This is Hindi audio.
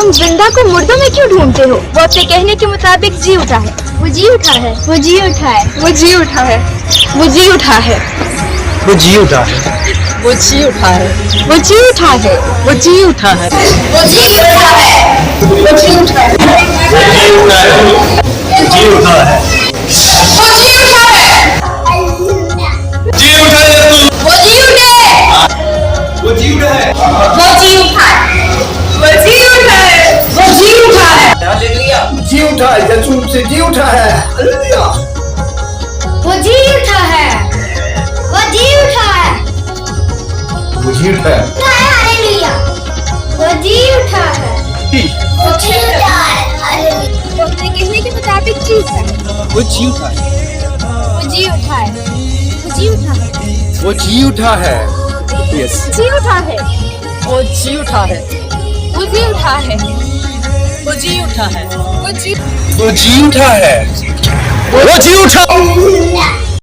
तुम जिंदा को मुर्दों में क्यों ढूंढते हो? वो अपने कहने के मुताबिक जी उठा है। वो जी उठा है। वो जी उठा है। वो जी उठा है। वो जी उठा है। वो जी उठा है। वो जी उठा है। वो जी उठा है। वो जी उठा है। वो जी उठा है। वो जी उठा है। जी उठा है। वो जी उठा है। जी उठा है। वो जी उठे। वो जी उठा है। वो जी उठा है। वो जी उठा है। वो जी उठा है। जी उठा है। यीशु से जी उठा है। हालेलुया। वो जी उठा है। वो जी उठा है। वो जी उठा है। हालेलुया। वो जी उठा है। वो जी उठा है। वो अपने कहने के मुताबिक जी उठा है। वो जी उठा है। वो जी उठा है। वो जी उठा है। वो जी उठा है। यस। जी उठा है। वो जी उठा है। वो जी उठा है। वो जी उठा है। वो जी वो जी उठा है। वो जी उठा